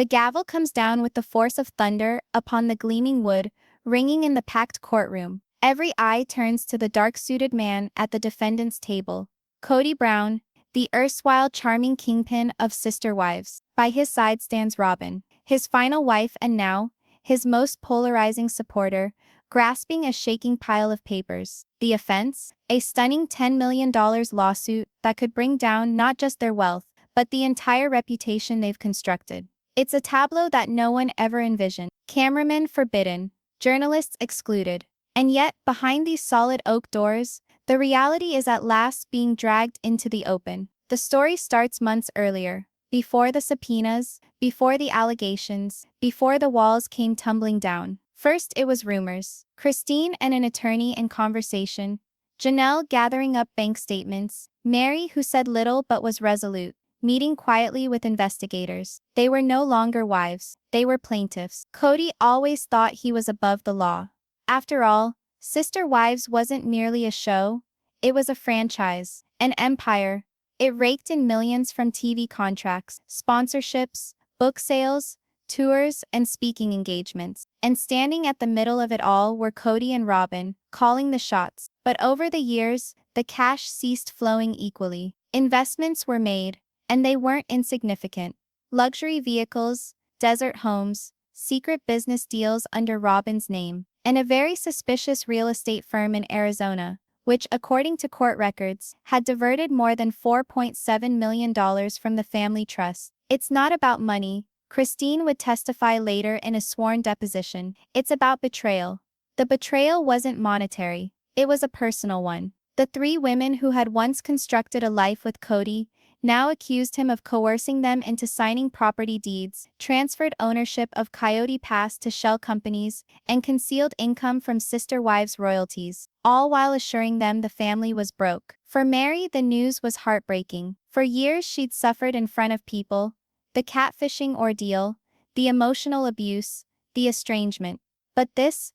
The gavel comes down with the force of thunder upon the gleaming wood, ringing in the packed courtroom. Every eye turns to the dark-suited man at the defendant's table. Kody Brown, the erstwhile charming kingpin of sister wives. By his side stands Robyn, his final wife and now, his most polarizing supporter, grasping a shaking pile of papers. The offense? A stunning $10 million lawsuit that could bring down not just their wealth, but the entire reputation they've constructed. It's a tableau that no one ever envisioned. Cameramen forbidden, journalists excluded. And yet, behind these solid oak doors, the reality is at last being dragged into the open. The story starts months earlier, before the subpoenas, before the allegations, before the walls came tumbling down. First it was rumors. Christine and an attorney in conversation, Janelle gathering up bank statements, Meri, who said little but was resolute, meeting quietly with investigators. They were no longer wives, they were plaintiffs. Kody always thought he was above the law. After all, Sister Wives wasn't merely a show, it was a franchise, an empire. It raked in millions from TV contracts, sponsorships, book sales, tours, and speaking engagements. And standing at the middle of it all were Kody and Robyn, calling the shots. But over the years, the cash ceased flowing equally. Investments were made, and they weren't insignificant. Luxury vehicles, desert homes, secret business deals under Robyn's name, and a very suspicious real estate firm in Arizona, which, according to court records, had diverted more than $4.7 million from the family trust. It's not about money, Christine would testify later in a sworn deposition. It's about betrayal. The betrayal wasn't monetary, it was a personal one. The three women who had once constructed a life with Kody now accused him of coercing them into signing property deeds, transferred ownership of Coyote Pass to shell companies, and concealed income from sister wives' royalties, all while assuring them the family was broke. For Meri, the news was heartbreaking. For years she'd suffered in front of people, the catfishing ordeal, the emotional abuse, the estrangement. But this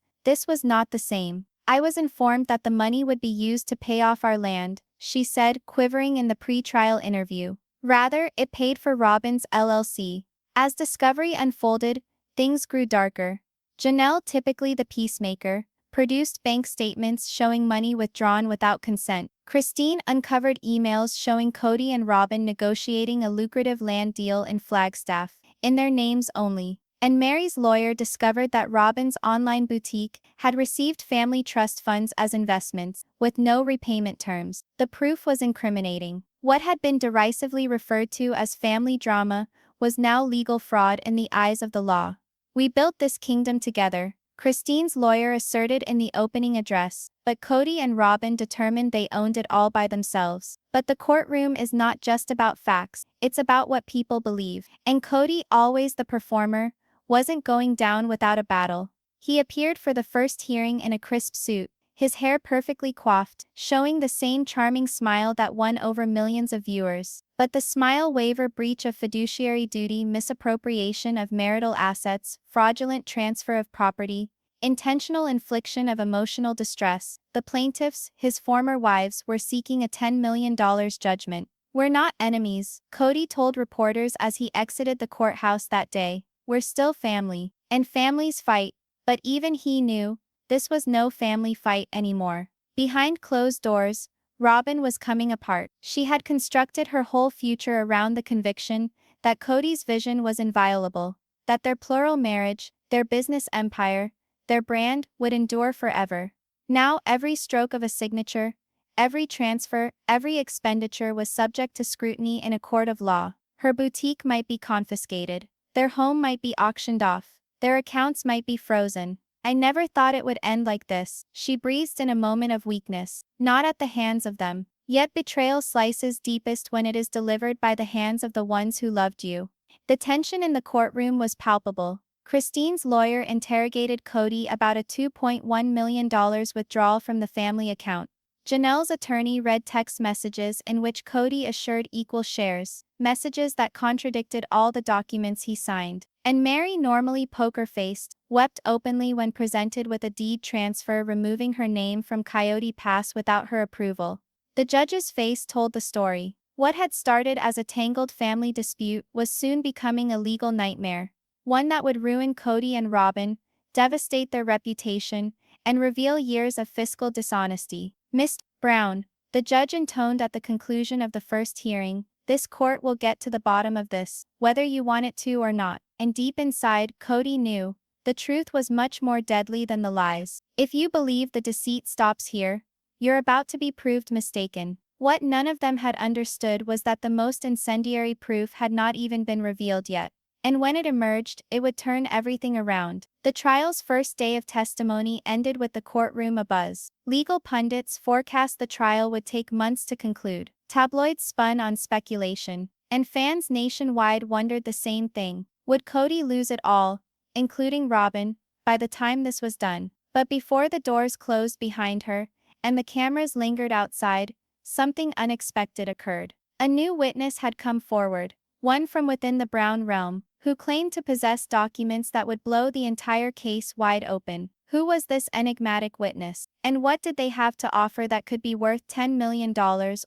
was not the same. I was informed that the money would be used to pay off our land, she said, quivering in the pre-trial interview. Rather, it paid for Robyn's LLC. As discovery unfolded, things grew darker. Janelle, typically the peacemaker, produced bank statements showing money withdrawn without consent. Christine uncovered emails showing Kody and Robyn negotiating a lucrative land deal in Flagstaff, in their names only. And Meri's lawyer discovered that Robyn's online boutique had received family trust funds as investments, with no repayment terms. The proof was incriminating. What had been derisively referred to as family drama was now legal fraud in the eyes of the law. "We built this kingdom together," Christine's lawyer asserted in the opening address, but Kody and Robyn determined they owned it all by themselves. But the courtroom is not just about facts, it's about what people believe. And Kody, always the performer, wasn't going down without a battle. He appeared for the first hearing in a crisp suit, his hair perfectly coiffed, showing the same charming smile that won over millions of viewers. But the smile waver: breach of fiduciary duty, misappropriation of marital assets, fraudulent transfer of property, intentional infliction of emotional distress. The plaintiffs, his former wives, were seeking a $10 million judgment. "We're not enemies," Kody told reporters as he exited the courthouse that day. "We're still family. And families fight." But even he knew, this was no family fight anymore. Behind closed doors, Robyn was coming apart. She had constructed her whole future around the conviction that Kody's vision was inviolable, that their plural marriage, their business empire, their brand would endure forever. Now every stroke of a signature, every transfer, every expenditure was subject to scrutiny in a court of law. Her boutique might be confiscated. Their home might be auctioned off. Their accounts might be frozen. "I never thought it would end like this," she breathed in a moment of weakness. "Not at the hands of them." Yet betrayal slices deepest when it is delivered by the hands of the ones who loved you. The tension in the courtroom was palpable. Christine's lawyer interrogated Kody about a $2.1 million withdrawal from the family account. Janelle's attorney read text messages in which Kody assured equal shares, messages that contradicted all the documents he signed. And Meri, normally poker-faced, wept openly when presented with a deed transfer removing her name from Coyote Pass without her approval. The judge's face told the story. What had started as a tangled family dispute was soon becoming a legal nightmare. one that would ruin Kody and Robyn, devastate their reputation, and reveal years of fiscal dishonesty. Mr. Brown, the judge intoned at the conclusion of the first hearing, this court will get to the bottom of this, whether you want it to or not. And deep inside, Kody knew, the truth was much more deadly than the lies. If you believe the deceit stops here, you're about to be proved mistaken. What none of them had understood was that the most incendiary proof had not even been revealed yet. And when it emerged, it would turn everything around. The trial's first day of testimony ended with the courtroom abuzz. Legal pundits forecast the trial would take months to conclude. Tabloids spun on speculation, and fans nationwide wondered the same thing. Would Kody lose it all, including Robyn, by the time this was done? But before the doors closed behind her, and the cameras lingered outside, something unexpected occurred. A new witness had come forward, one from within the Brown realm, who claimed to possess documents that would blow the entire case wide open. Who was this enigmatic witness, and what did they have to offer that could be worth $10 million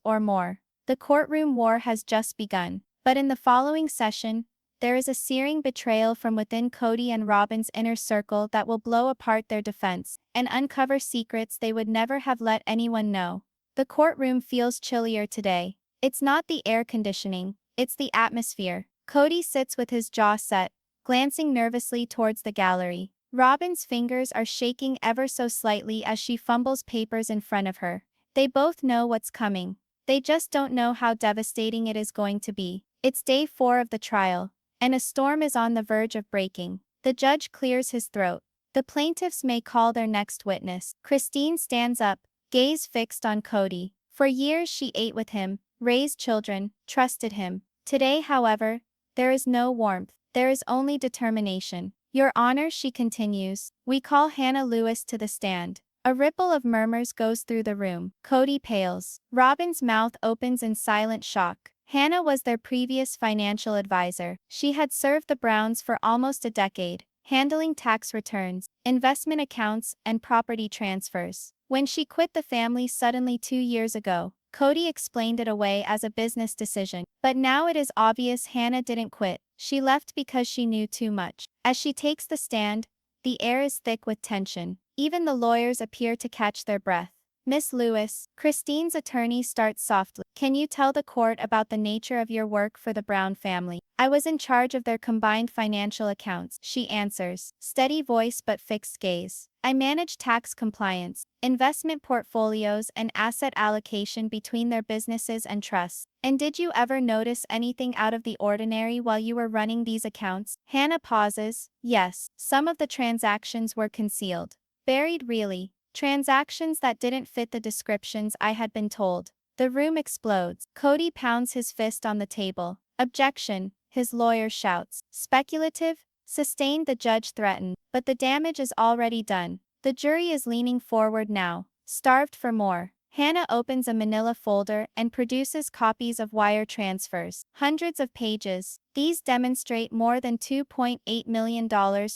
or more? The courtroom war has just begun, but in the following session, there is a searing betrayal from within Kody and Robyn's inner circle that will blow apart their defense and uncover secrets they would never have let anyone know. The courtroom feels chillier today. It's not the air conditioning, it's the atmosphere. Kody sits with his jaw set, glancing nervously towards the gallery. Robyn's fingers are shaking ever so slightly as she fumbles papers in front of her. They both know what's coming. They just don't know how devastating it is going to be. It's day 4 of the trial, and a storm is on the verge of breaking. The judge clears his throat. The plaintiffs may call their next witness. Christine stands up, gaze fixed on Kody. For years she ate with him, raised children, trusted him. Today, however, there is no warmth. There is only determination. Your Honor, she continues, we call Hannah Lewis to the stand. A ripple of murmurs goes through the room. Kody pales. Robyn's mouth opens in silent shock. Hannah was their previous financial advisor. She had served the Browns for almost a decade, handling tax returns, investment accounts, and property transfers. When she quit the family suddenly 2 years ago, Kody explained it away as a business decision. But now it is obvious Hannah didn't quit. She left because she knew too much. As she takes the stand, the air is thick with tension. Even the lawyers appear to catch their breath. Miss Lewis, Christine's attorney starts softly. Can you tell the court about the nature of your work for the Brown family? I was in charge of their combined financial accounts, she answers, steady voice but fixed gaze. I manage tax compliance, investment portfolios, and asset allocation between their businesses and trusts. And did you ever notice anything out of the ordinary while you were running these accounts? Hannah pauses. Yes, some of the transactions were concealed. Buried really. Transactions that didn't fit the descriptions I had been told. The room explodes. Kody pounds his fist on the table. Objection, his lawyer shouts. Speculative? Sustained, the judge threatened. But the damage is already done. The jury is leaning forward now, starved for more. Hannah opens a manila folder and produces copies of wire transfers. Hundreds of pages. These demonstrate more than $2.8 million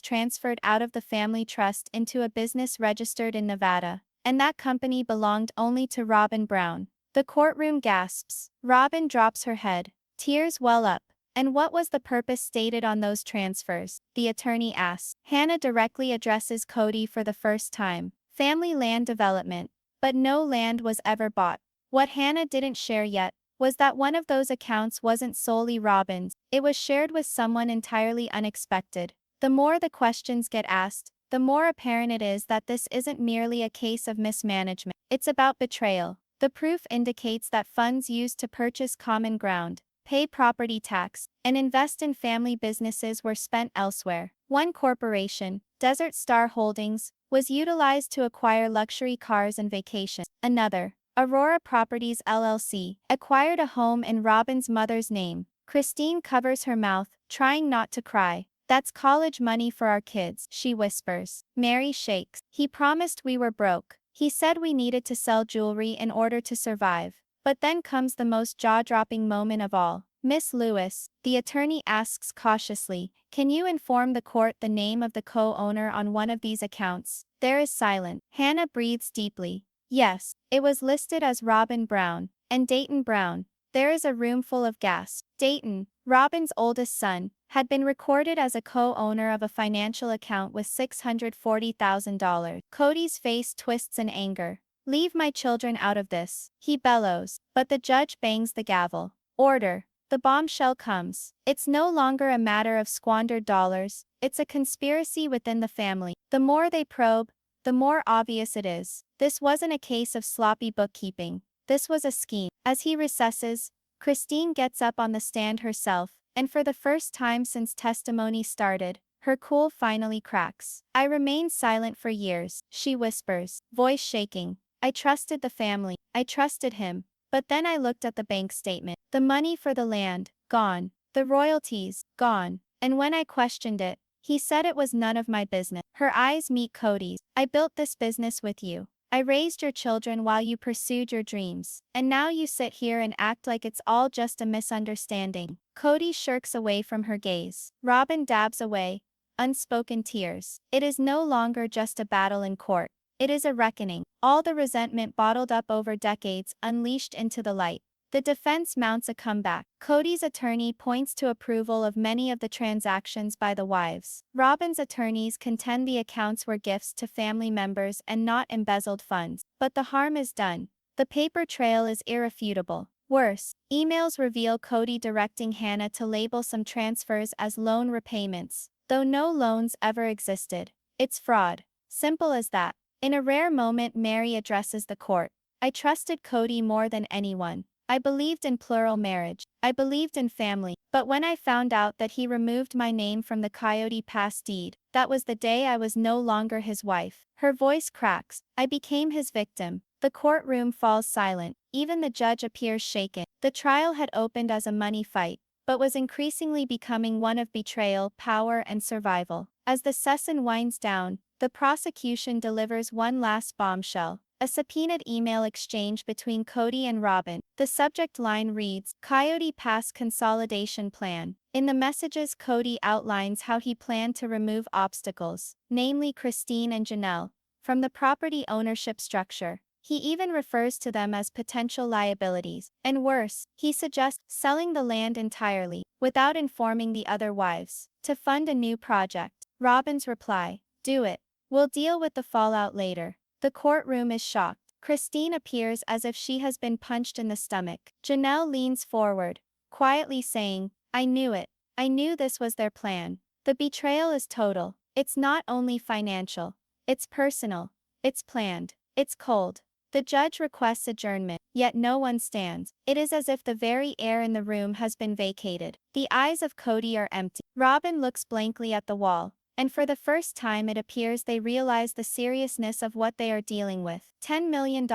transferred out of the family trust into a business registered in Nevada. And that company belonged only to Robyn Brown. The courtroom gasps. Robyn drops her head. Tears well up. And what was the purpose stated on those transfers? The attorney asks. Hannah directly addresses Kody for the first time. Family land development. But no land was ever bought. What Hannah didn't share yet was that one of those accounts wasn't solely Robyn's. It was shared with someone entirely unexpected. The more the questions get asked, the more apparent it is that this isn't merely a case of mismanagement. It's about betrayal. The proof indicates that funds used to purchase common ground, pay property tax, and invest in family businesses were spent elsewhere. One corporation, Desert Star Holdings, was utilized to acquire luxury cars and vacations. Another, Aurora Properties LLC, acquired a home in Robyn's mother's name. Christine covers her mouth, trying not to cry. That's college money for our kids, she whispers. Meri shakes. He promised we were broke. He said we needed to sell jewelry in order to survive. But then comes the most jaw-dropping moment of all. Miss Lewis, the attorney asks cautiously, can you inform the court the name of the co-owner on one of these accounts? There is silence. Hannah breathes deeply. Yes, it was listed as Robyn Brown, and Dayton Brown. There is a room full of gasps. Dayton, Robyn's oldest son, had been recorded as a co-owner of a financial account with $640,000. Kody's face twists in anger. "Leave my children out of this," he bellows, but the judge bangs the gavel. Order. The bombshell comes. It's no longer a matter of squandered dollars, it's a conspiracy within the family. The more they probe, the more obvious it is. This wasn't a case of sloppy bookkeeping. This was a scheme. As he recesses, Christine gets up on the stand herself, and for the first time since testimony started, her cool finally cracks. "I remained silent for years," she whispers, voice shaking. "I trusted the family. I trusted him. But then I looked at the bank statement. The money for the land, gone. The royalties, gone. And when I questioned it, he said it was none of my business." Her eyes meet Kody's. "I built this business with you. I raised your children while you pursued your dreams. And now you sit here and act like it's all just a misunderstanding." Kody shirks away from her gaze. Robyn dabs away, unspoken tears. It is no longer just a battle in court. It is a reckoning. All the resentment bottled up over decades unleashed into the light. The defense mounts a comeback. Kody's attorney points to approval of many of the transactions by the wives. Robyn's attorneys contend the accounts were gifts to family members and not embezzled funds. But the harm is done. The paper trail is irrefutable. Worse, emails reveal Kody directing Hannah to label some transfers as loan repayments, though no loans ever existed. It's fraud. Simple as that. In a rare moment, Meri addresses the court. "I trusted Kody more than anyone. I believed in plural marriage. I believed in family. But when I found out that he removed my name from the Coyote Pass deed, that was the day I was no longer his wife." Her voice cracks. "I became his victim." The courtroom falls silent. Even the judge appears shaken. The trial had opened as a money fight, but was increasingly becoming one of betrayal, power, and survival. As the session winds down, the prosecution delivers one last bombshell. A subpoenaed email exchange between Kody and Robyn. The subject line reads, "Coyote Pass Consolidation Plan." In the messages, Kody outlines how he planned to remove obstacles, namely Christine and Janelle, from the property ownership structure. He even refers to them as potential liabilities. And worse, he suggests selling the land entirely, without informing the other wives, to fund a new project. Robyn's reply, "Do it. We'll deal with the fallout later." The courtroom is shocked. Christine appears as if she has been punched in the stomach. Janelle leans forward, quietly saying, "I knew it. I knew this was their plan." The betrayal is total. It's not only financial. It's personal. It's planned. It's cold. The judge requests adjournment, yet no one stands. It is as if the very air in the room has been vacated. The eyes of Kody are empty. Robyn looks blankly at the wall, and for the first time it appears they realize the seriousness of what they are dealing with. $10 million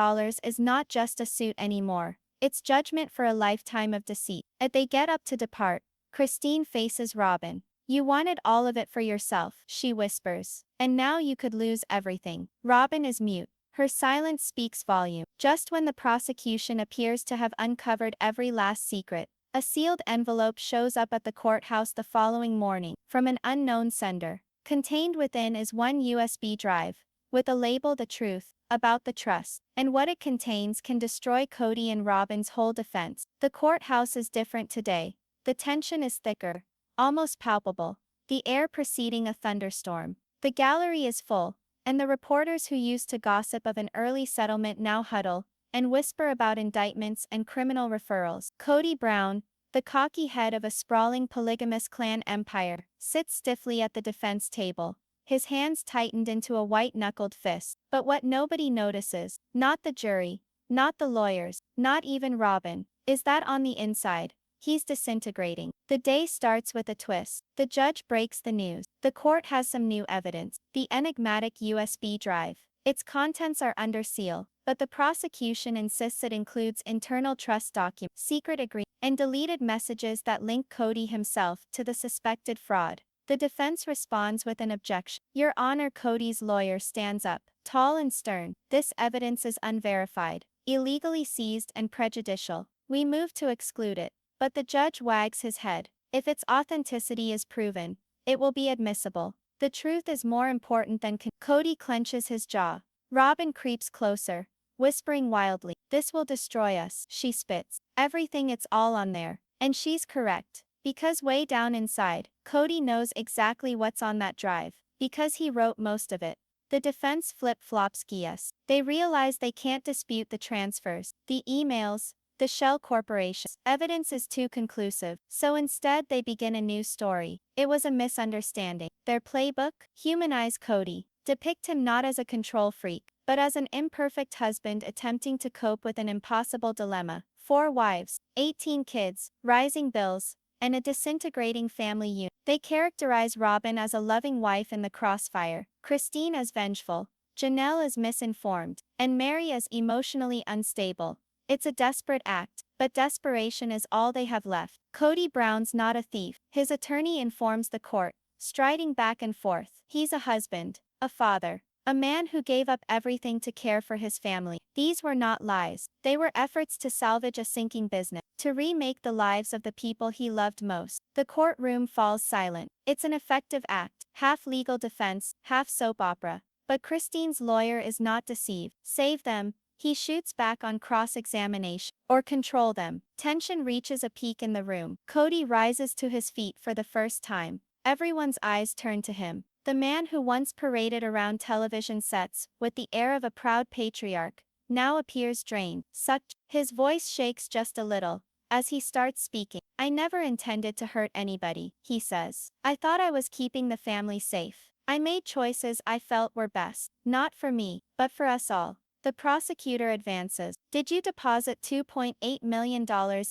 is not just a suit anymore. It's judgment for a lifetime of deceit. As they get up to depart, Christine faces Robyn. "You wanted all of it for yourself," she whispers. "And now you could lose everything." Robyn is mute. Her silence speaks volume. Just when the prosecution appears to have uncovered every last secret, a sealed envelope shows up at the courthouse the following morning, from an unknown sender. Contained within is one USB drive, with a label "The Truth" about the trust, and what it contains can destroy Kody and Robyn's whole defense. The courthouse is different today. The tension is thicker, almost palpable, the air preceding a thunderstorm. The gallery is full, and the reporters who used to gossip of an early settlement now huddle and whisper about indictments and criminal referrals. Kody Brown, the cocky head of a sprawling polygamous clan empire, sits stiffly at the defense table, his hands tightened into a white-knuckled fist. But what nobody notices, not the jury, not the lawyers, not even Robyn, is that on the inside, he's disintegrating. The day starts with a twist. The judge breaks the news. The court has some new evidence. The enigmatic USB drive. Its contents are under seal, but the prosecution insists it includes internal trust documents, secret agreements, and deleted messages that link Kody himself to the suspected fraud. The defense responds with an objection. "Your Honor," Kody's lawyer stands up, tall and stern. "This evidence is unverified, illegally seized and prejudicial. We move to exclude it." But the judge wags his head. "If its authenticity is proven, it will be admissible. The truth is more important than Kody clenches his jaw. Robyn creeps closer, whispering wildly, "This will destroy us," she spits. "Everything, it's all on there." And she's correct. Because way down inside, Kody knows exactly what's on that drive, because he wrote most of it. The defense flip-flops Gias. They realize they can't dispute the transfers, the emails, the shell corporation. Evidence is too conclusive, so instead they begin a new story. It was a misunderstanding. Their playbook? Humanize Kody. Depict him not as a control freak, but as an imperfect husband attempting to cope with an impossible dilemma. 4 wives, 18 kids, rising bills, and a disintegrating family unit. They characterize Robyn as a loving wife in the crossfire, Christine as vengeful, Janelle as misinformed, and Meri as emotionally unstable. It's a desperate act, but desperation is all they have left. Kody Brown's not a thief, his attorney informs the court, striding back and forth. He's a husband, a father, a man who gave up everything to care for his family. These were not lies, they were efforts to salvage a sinking business, to remake the lives of the people he loved most. The courtroom falls silent. It's an effective act, half legal defense, half soap opera. But Christine's lawyer is not deceived. Save them, he shoots back on cross-examination. Or control them. Tension reaches a peak in the room. Kody rises to his feet for the first time. Everyone's eyes turn to him. The man who once paraded around television sets with the air of a proud patriarch now appears drained. His voice shakes just a little as he starts speaking. I never intended to hurt anybody, he says. I thought I was keeping the family safe. I made choices I felt were best, not for me, but for us all. The prosecutor advances. Did you deposit $2.8 million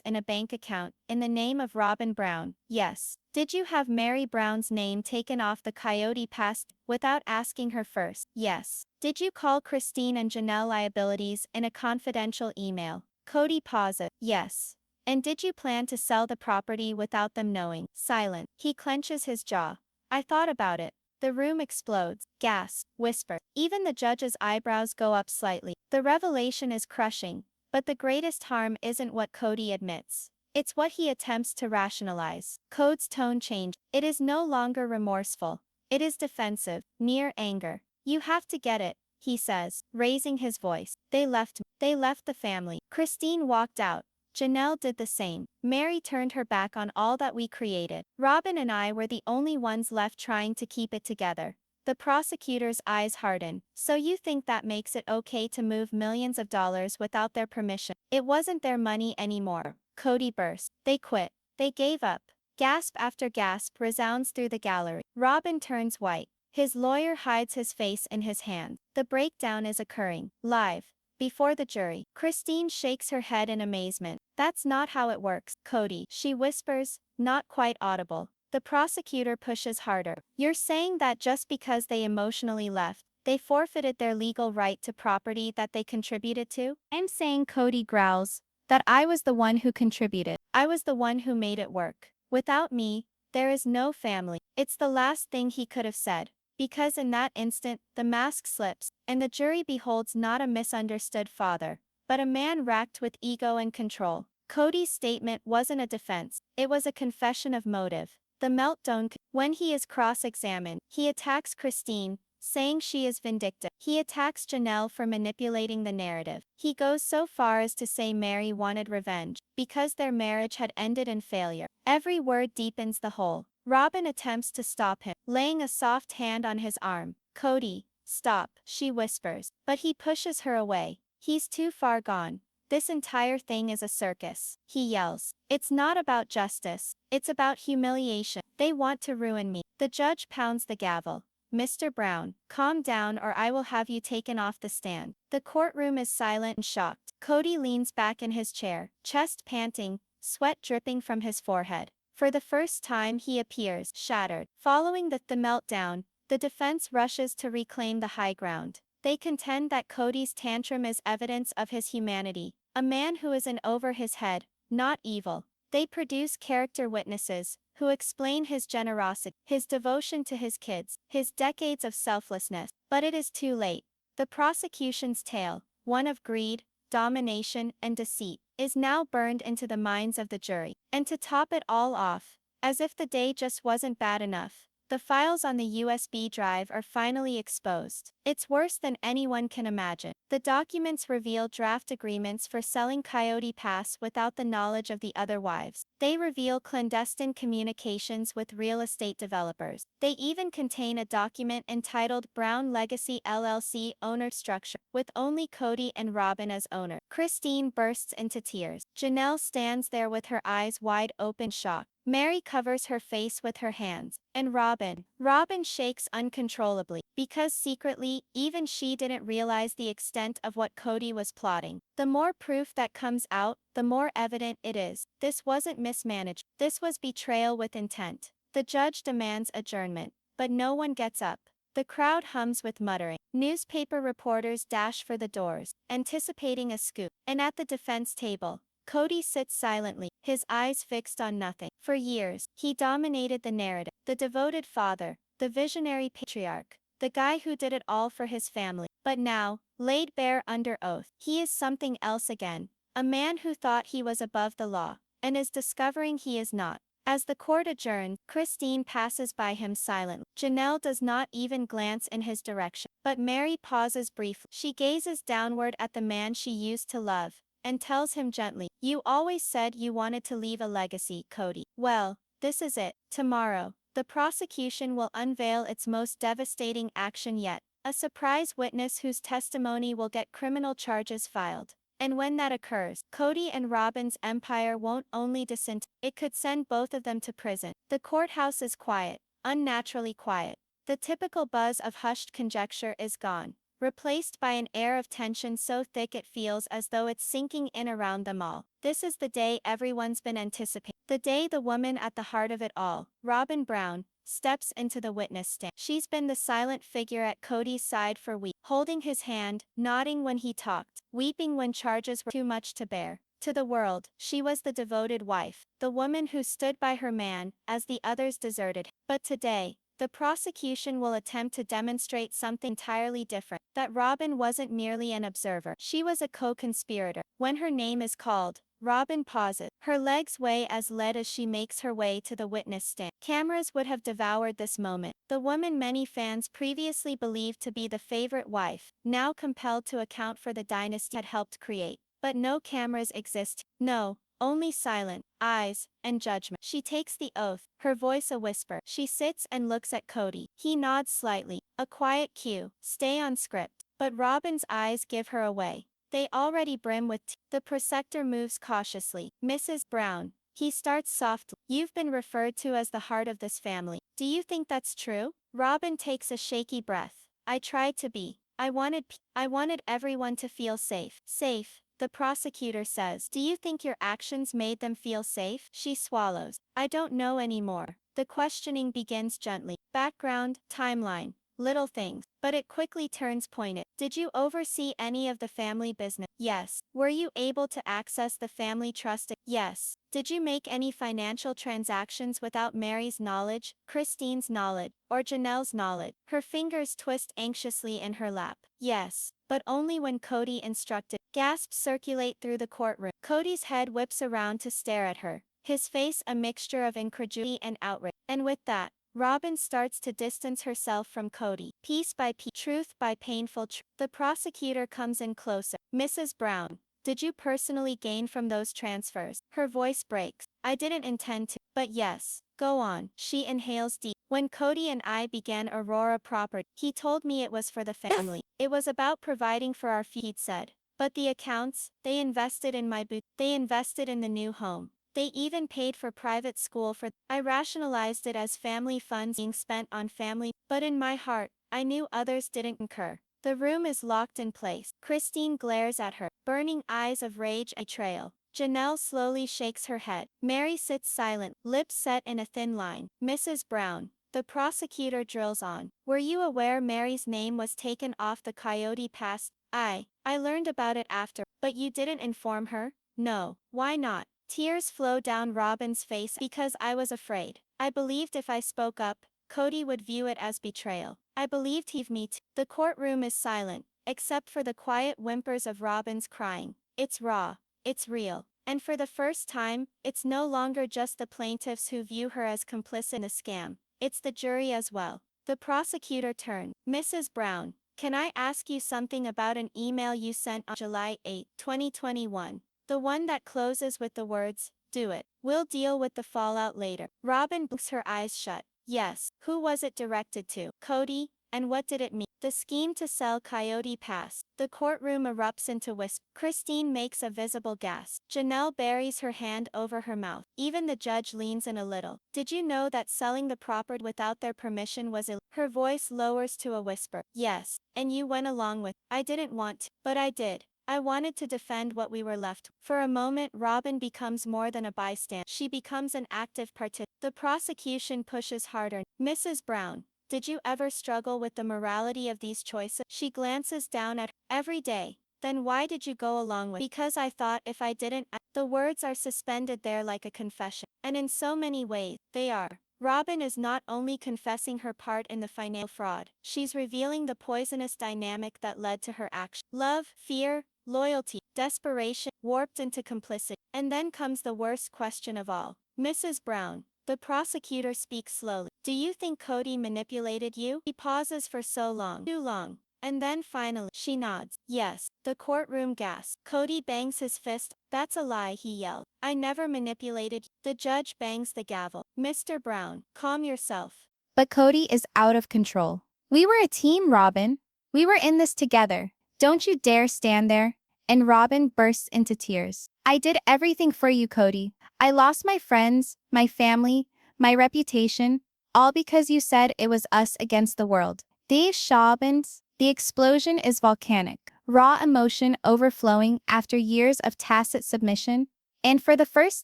in a bank account in the name of Robyn Brown? Yes. Did you have Meri Brown's name taken off the Coyote Pass without asking her first? Yes. Did you call Christine and Janelle liabilities in a confidential email? Kody pauses. Yes. And did you plan to sell the property without them knowing? Silent. He clenches his jaw. I thought about it. The room explodes. Gasp. Whisper. Even the judge's eyebrows go up slightly. The revelation is crushing, but the greatest harm isn't what Kody admits. It's what he attempts to rationalize. Cody's tone changes. It is no longer remorseful. It is defensive, near anger. You have to get it, he says, raising his voice. They left me. They left the family. Christine walked out. Janelle did the same. Meri turned her back on all that we created. Robyn and I were the only ones left trying to keep it together. The prosecutor's eyes harden. So you think that makes it okay to move millions of dollars without their permission? It wasn't their money anymore. Kody burst. They quit. They gave up. Gasp after gasp resounds through the gallery. Robyn turns white. His lawyer hides his face in his hand. The breakdown is occurring, live, before the jury. Christine shakes her head in amazement. That's not how it works, Kody, she whispers, not quite audible. The prosecutor pushes harder. You're saying that just because they emotionally left, they forfeited their legal right to property that they contributed to? I'm saying, Kody growls, that I was the one who contributed. I was the one who made it work. Without me, there is no family. It's the last thing he could have said. Because in that instant, the mask slips, and the jury beholds not a misunderstood father, but a man racked with ego and control. Kody's statement wasn't a defense, it was a confession of motive. The meltdown. When he is cross-examined, he attacks Christine, saying she is vindictive. He attacks Janelle for manipulating the narrative. He goes so far as to say Meri wanted revenge, because their marriage had ended in failure. Every word deepens the hole. Robyn attempts to stop him, laying a soft hand on his arm. Kody, stop, she whispers, but he pushes her away. He's too far gone. This entire thing is a circus, he yells. It's not about justice, it's about humiliation. They want to ruin me. The judge pounds the gavel. Mr. Brown, calm down or I will have you taken off the stand. The courtroom is silent and shocked. Kody leans back in his chair, chest panting, sweat dripping from his forehead. For the first time he appears shattered. Following the meltdown, the defense rushes to reclaim the high ground. They contend that Kody's tantrum is evidence of his humanity, a man who is in over his head, not evil. They produce character witnesses, who explain his generosity, his devotion to his kids, his decades of selflessness. But it is too late. The prosecution's tale, one of greed, domination, and deceit, is now burned into the minds of the jury. And to top it all off, as if the day just wasn't bad enough, The files on the USB drive are finally exposed. It's worse than anyone can imagine. The documents reveal draft agreements for selling Coyote Pass without the knowledge of the other wives. They reveal clandestine communications with real estate developers. They even contain a document entitled Brown Legacy LLC Owner Structure, with only Kody and Robyn as owner. Christine bursts into tears. Janelle stands there with her eyes wide open, shocked. Meri covers her face with her hands. And Robyn shakes uncontrollably, because secretly, even she didn't realize the extent of what Kody was plotting. The more proof that comes out, the more evident it is. This wasn't mismanagement. This was betrayal with intent. The judge demands adjournment, but no one gets up. The crowd hums with muttering. Newspaper reporters dash for the doors, anticipating a scoop. And at the defense table, Kody sits silently, his eyes fixed on nothing. For years, he dominated the narrative. The devoted father, the visionary patriarch, the guy who did it all for his family. But now, laid bare under oath, he is something else again. A man who thought he was above the law, and is discovering he is not. As the court adjourns, Christine passes by him silently. Janelle does not even glance in his direction. But Meri pauses briefly. She gazes downward at the man she used to love, and tells him gently, "You always said you wanted to leave a legacy, Kody. Well, this is it. Tomorrow, the prosecution will unveil its most devastating action yet, a surprise witness whose testimony will get criminal charges filed. And when that occurs, Kody and Robyn's empire won't only disintegrate, it could send both of them to prison." The courthouse is quiet, unnaturally quiet. The typical buzz of hushed conjecture is gone, replaced by an air of tension so thick it feels as though it's sinking in around them all. This is the day everyone's been anticipating. The day the woman at the heart of it all, Robyn Brown, steps into the witness stand. She's been the silent figure at Kody's side for weeks, holding his hand, nodding when he talked, weeping when charges were too much to bear. To the world, she was the devoted wife, the woman who stood by her man as the others deserted him. But today, the prosecution will attempt to demonstrate something entirely different, that Robyn wasn't merely an observer. She was a co-conspirator. When her name is called, Robyn pauses. Her legs weigh as lead as she makes her way to the witness stand. Cameras would have devoured this moment. The woman many fans previously believed to be the favorite wife, now compelled to account for the dynasty had helped create. But no cameras exist. No, only silent eyes and judgment. She takes the oath, her voice a whisper. She sits and looks at Kody. He nods slightly, a quiet cue, stay on script. But Robyn's eyes give her away. They already brim with tears. The prosector moves cautiously. "Mrs. Brown," he starts softly, "you've been referred to as the heart of this family. Do you think that's true?" Robyn takes a shaky breath. "I tried to be. I wanted everyone to feel safe." "Safe," the prosecutor says. "Do you think your actions made them feel safe?" She swallows. "I don't know anymore." The questioning begins gently. Background, timeline, little things. But it quickly turns pointed. "Did you oversee any of the family business?" "Yes." "Were you able to access the family trust?" "Yes." "Did you make any financial transactions without Meri's knowledge, Christine's knowledge, or Janelle's knowledge?" Her fingers twist anxiously in her lap. "Yes. But only when Kody instructed." Gasps circulate through the courtroom. Kody's head whips around to stare at her, his face a mixture of incredulity and outrage. And with that, Robyn starts to distance herself from Kody, piece by piece, truth by painful truth. The prosecutor comes in closer. "Mrs. Brown, did you personally gain from those transfers?" Her voice breaks. "I didn't intend to. But yes, go on." She inhales deep. "When Kody and I began Aurora Property, he told me it was for the family. It was about providing for our future," he'd said. "But the accounts, they invested in my boot. They invested in the new home. They even paid for private school for." I rationalized it as family funds being spent on family, but in my heart, I knew others didn't concur. The room is locked in place. Christine glares at her, burning eyes of rage and betrayal. Janelle slowly shakes her head. Meri sits silent, lips set in a thin line. "Mrs. Brown," the prosecutor drills on, "were you aware Meri's name was taken off the Coyote Pass?" I learned about it after." "But you didn't inform her?" "No." "Why not?" Tears flow down Robyn's face. "Because I was afraid. I believed if I spoke up, Kody would view it as betrayal. I believed he'd me too." The courtroom is silent, except for the quiet whimpers of Robyn's crying. It's raw. It's real. And for the first time, it's no longer just the plaintiffs who view her as complicit in the scam. it's the jury as well. The prosecutor turned. Mrs. Brown, can I ask you something about an email you sent on July 8, 2021? The one that closes with the words, "Do it. We'll deal with the fallout later." Robyn blinks her eyes shut. Yes. Who was it directed to? Kody. And what did it mean? The scheme to sell Coyote Pass. The courtroom erupts into whisper. Christine makes a visible gasp. Janelle buries her hand over her mouth. Even the judge leans in a little. Did you know that selling the property without their permission was illegal? Her voice lowers to a whisper. Yes, and you went along with. I didn't want to, but I did. I wanted to defend what we were left. For a moment, Robyn becomes more than a bystander. She becomes an active participant. The prosecution pushes harder. Mrs. Brown, did you ever struggle with the morality of these choices? She glances down at her. Every day. Then why did you go along with? Because I thought if I didn't. The words are suspended there like a confession. And in so many ways, they are. Robyn is not only confessing her part in the financial fraud, she's revealing the poisonous dynamic that led to her action. Love, fear, loyalty, desperation, warped into complicity. And then comes the worst question of all. Mrs. Brown, the prosecutor speaks slowly. Do you think Kody manipulated you? He pauses for so long. Too long. And then finally, she nods. Yes. The courtroom gasps. Kody bangs his fist. That's a lie, he yelled. I never manipulated you. The judge bangs the gavel. Mr. Brown, calm yourself. But Kody is out of control. We were a team, Robyn. We were in this together. Don't you dare stand there. And Robyn bursts into tears. I did everything for you, Kody. I lost my friends, my family, my reputation, all because you said it was us against the world. These Shabans, the explosion is volcanic, raw emotion overflowing after years of tacit submission. And for the first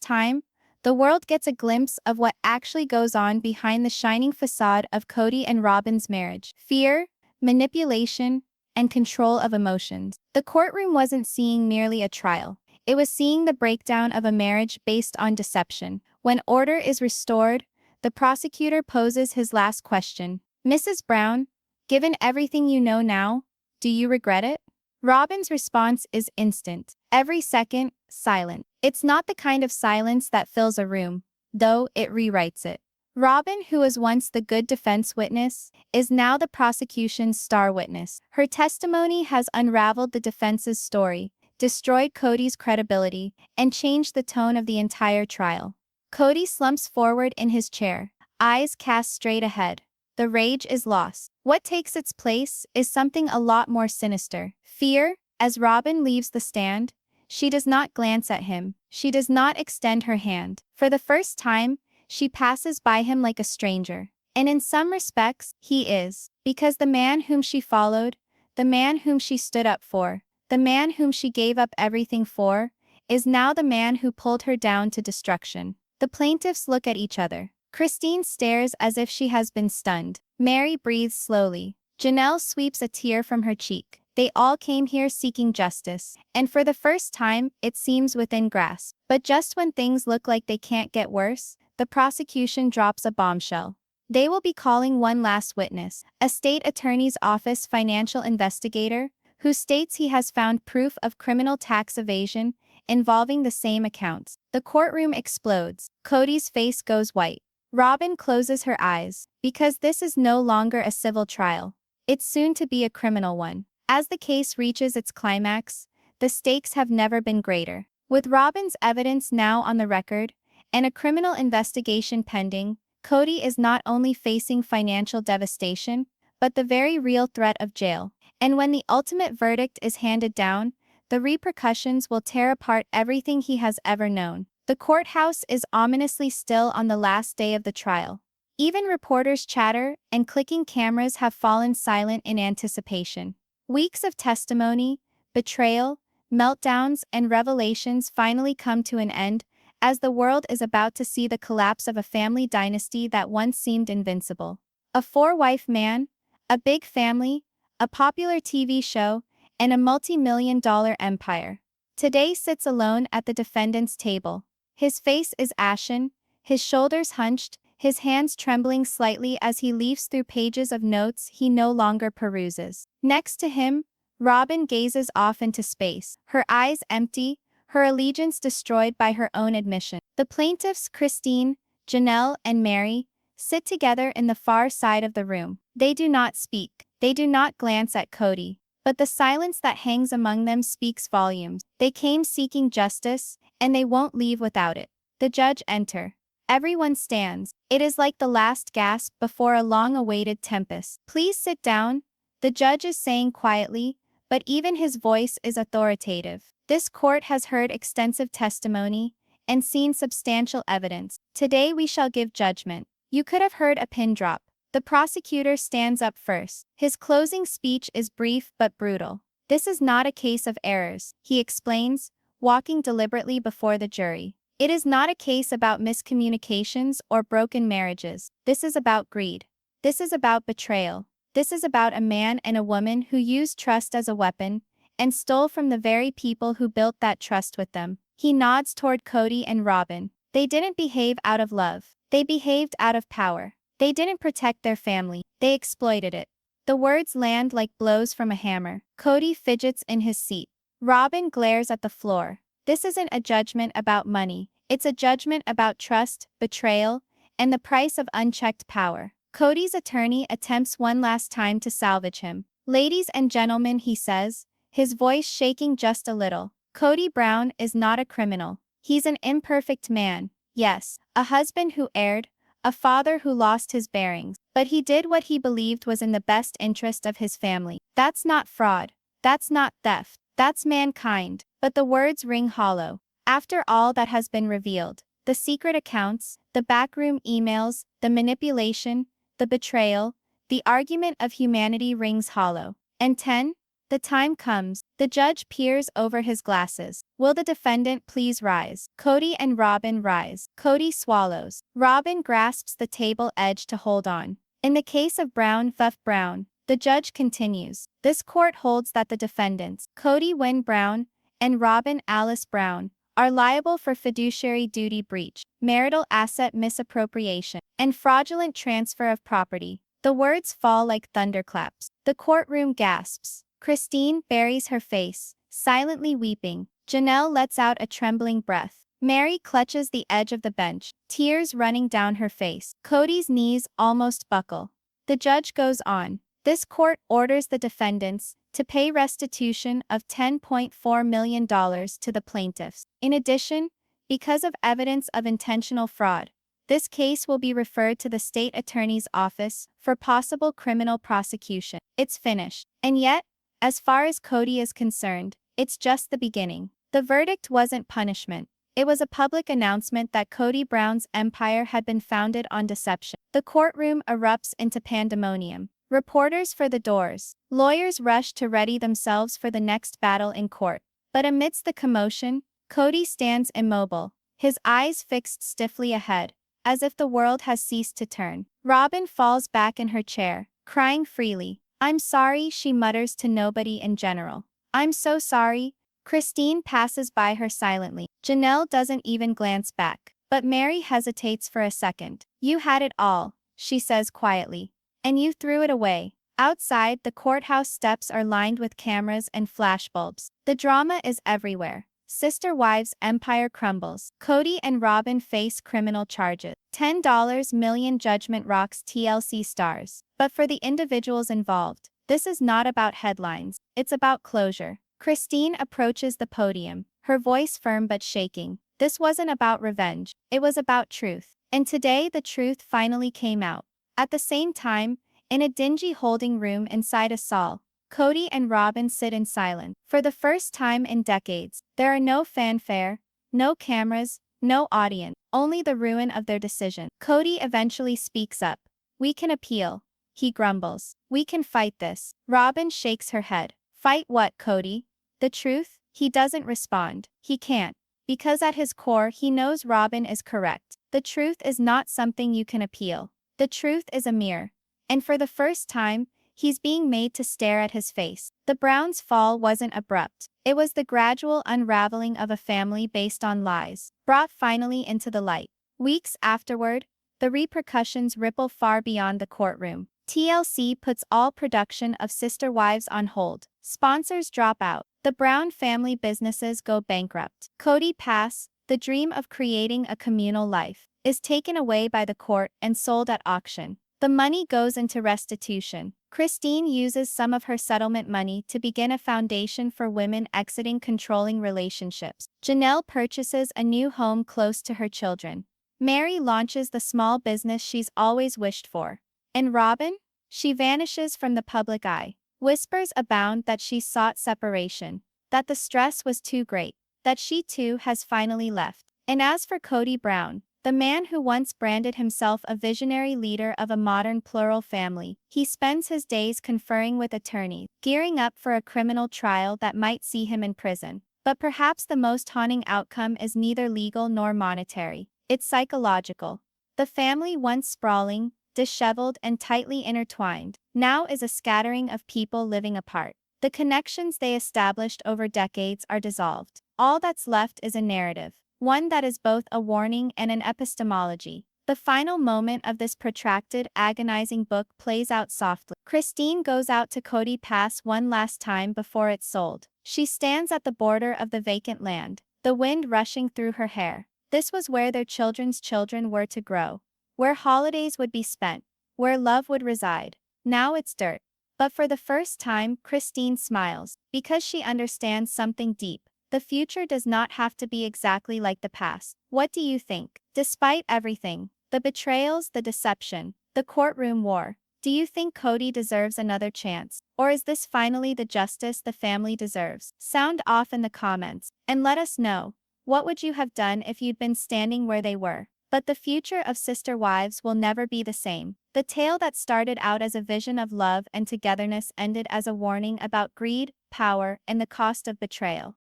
time, the world gets a glimpse of what actually goes on behind the shining facade of Kody and Robyn's marriage. Fear, manipulation, and control of emotions. The courtroom wasn't seeing merely a trial. It was seeing the breakdown of a marriage based on deception. When order is restored, the prosecutor poses his last question. Mrs. Brown, given everything you know now, do you regret it? Robyn's response is instant. Every second, silent. It's not the kind of silence that fills a room, though it rewrites it. Robyn, who was once the good defense witness, is now the prosecution's star witness. Her testimony has unraveled the defense's story, destroyed Kody's credibility, and changed the tone of the entire trial. Kody slumps forward in his chair, eyes cast straight ahead. The rage is lost. What takes its place is something a lot more sinister. Fear. As Robyn leaves the stand, she does not glance at him. She does not extend her hand. For the first time, she passes by him like a stranger. And in some respects, he is. Because the man whom she followed, the man whom she stood up for, the man whom she gave up everything for, is now the man who pulled her down to destruction. The plaintiffs look at each other. Christine stares as if she has been stunned. Meri breathes slowly. Janelle sweeps a tear from her cheek. They all came here seeking justice, and for the first time, it seems within grasp. But just when things look like they can't get worse, the prosecution drops a bombshell. They will be calling one last witness, a state attorney's office financial investigator, who states he has found proof of criminal tax evasion involving the same accounts. The courtroom explodes. Kody's face goes white. Robyn closes her eyes, because this is no longer a civil trial. It's soon to be a criminal one. As the case reaches its climax, the stakes have never been greater. With Robyn's evidence now on the record, and a criminal investigation pending, Kody is not only facing financial devastation, but the very real threat of jail. And when the ultimate verdict is handed down, the repercussions will tear apart everything he has ever known. The courthouse is ominously still on the last day of the trial. Even reporters chatter, and clicking cameras have fallen silent in anticipation. Weeks of testimony, betrayal, meltdowns, and revelations finally come to an end, as the world is about to see the collapse of a family dynasty that once seemed invincible. A four-wife man, a big family, a popular TV show, and a multi-million-dollar empire. Today sits alone at the defendant's table. His face is ashen, his shoulders hunched, his hands trembling slightly as he leafs through pages of notes he no longer peruses. Next to him, Robyn gazes off into space, her eyes empty, her allegiance destroyed by her own admission. The plaintiffs, Christine, Janelle, and Meri, sit together in the far side of the room. They do not speak. They do not glance at Kody. But the silence that hangs among them speaks volumes. They came seeking justice, and they won't leave without it. The judge enter. Everyone stands. It is like the last gasp before a long-awaited tempest. Please sit down, the judge is saying quietly, but even his voice is authoritative. This court has heard extensive testimony and seen substantial evidence. Today we shall give judgment. You could have heard a pin drop. The prosecutor stands up first. His closing speech is brief but brutal. This is not a case of errors, he explains, walking deliberately before the jury. It is not a case about miscommunications or broken marriages. This is about greed. This is about betrayal. This is about a man and a woman who used trust as a weapon and stole from the very people who built that trust with them. He nods toward Kody and Robyn. They didn't behave out of love. They behaved out of power. They didn't protect their family. They exploited it. The words land like blows from a hammer. Kody fidgets in his seat. Robyn glares at the floor. This isn't a judgment about money. It's a judgment about trust, betrayal, and the price of unchecked power. Kody's attorney attempts one last time to salvage him. Ladies and gentlemen, he says, his voice shaking just a little. Kody Brown is not a criminal. He's an imperfect man. Yes, a husband who erred, a father who lost his bearings. But he did what he believed was in the best interest of his family. That's not fraud. That's not theft. That's mankind. But the words ring hollow. After all that has been revealed, the secret accounts, the backroom emails, the manipulation, the betrayal, the argument of humanity rings hollow. And 10? The time comes. The judge peers over his glasses. Will the defendant please rise? Kody and Robyn rise. Kody swallows. Robyn grasps the table edge to hold on. In the case of Brown v. Brown, the judge continues. This court holds that the defendants, Kody Wynn Brown and Robyn Alice Brown, are liable for fiduciary duty breach, marital asset misappropriation, and fraudulent transfer of property. The words fall like thunderclaps. The courtroom gasps. Christine buries her face, silently weeping. Janelle lets out a trembling breath. Meri clutches the edge of the bench, tears running down her face. Kody's knees almost buckle. The judge goes on. This court orders the defendants to pay restitution of $10.4 million to the plaintiffs. In addition, because of evidence of intentional fraud, this case will be referred to the state attorney's office for possible criminal prosecution. It's finished. And yet, as far as Kody is concerned, it's just the beginning. The verdict wasn't punishment. It was a public announcement that Kody Brown's empire had been founded on deception. The courtroom erupts into pandemonium. Reporters for the doors. Lawyers rush to ready themselves for the next battle in court. But amidst the commotion, Kody stands immobile, his eyes fixed stiffly ahead, as if the world has ceased to turn. Robyn falls back in her chair, crying freely. I'm sorry, she mutters to nobody in general. I'm so sorry. Christine passes by her silently. Janelle doesn't even glance back. But Meri hesitates for a second. You had it all, she says quietly. And you threw it away. Outside, the courthouse steps are lined with cameras and flashbulbs. The drama is everywhere. Sister Wives' empire crumbles. Kody and Robyn face criminal charges. $10 million judgment rocks TLC stars. But for the individuals involved, this is not about headlines. It's about closure. Christine approaches the podium, her voice firm but shaking. This wasn't about revenge. It was about truth. And today the truth finally came out. At the same time, in a dingy holding room inside a saal, Kody and Robyn sit in silence. For the first time in decades, there are no fanfare, no cameras, no audience, only the ruin of their decision. Kody eventually speaks up. We can appeal, he grumbles. We can fight this. Robyn shakes her head. Fight what, Kody? The truth? He doesn't respond. He can't. Because at his core he knows Robyn is correct. The truth is not something you can appeal. The truth is a mirror. And for the first time, he's being made to stare at his face. The Browns' fall wasn't abrupt. It was the gradual unraveling of a family based on lies, brought finally into the light. Weeks afterward, the repercussions ripple far beyond the courtroom. TLC puts all production of Sister Wives on hold. Sponsors drop out. The Brown family businesses go bankrupt. Kody pass, the dream of creating a communal life. is taken away by the court and sold at auction. The money goes into restitution. Christine uses some of her settlement money to begin a foundation for women exiting controlling relationships. Janelle purchases a new home close to her children. Meri launches the small business she's always wished for. And Robyn? She vanishes from the public eye. Whispers abound that she sought separation, that the stress was too great, that she too has finally left. And as for Kody Brown, the man who once branded himself a visionary leader of a modern plural family, he spends his days conferring with attorneys, gearing up for a criminal trial that might see him in prison. But perhaps the most haunting outcome is neither legal nor monetary. It's psychological. The family, once sprawling, disheveled, and tightly intertwined, now is a scattering of people living apart. The connections they established over decades are dissolved. All that's left is a narrative, one that is both a warning and an epistemology. The final moment of this protracted, agonizing book plays out softly. Christine goes out to Kody Pass one last time before it's sold. She stands at the border of the vacant land, the wind rushing through her hair. This was where their children's children were to grow, where holidays would be spent, where love would reside. Now it's dirt. But for the first time, Christine smiles, because she understands something deep. The future does not have to be exactly like the past. What do you think? Despite everything, the betrayals, the deception, the courtroom war, do you think Kody deserves another chance? Or is this finally the justice the family deserves? Sound off in the comments, and let us know. What would you have done if you'd been standing where they were? But the future of Sister Wives will never be the same. The tale that started out as a vision of love and togetherness ended as a warning about greed, power, and the cost of betrayal.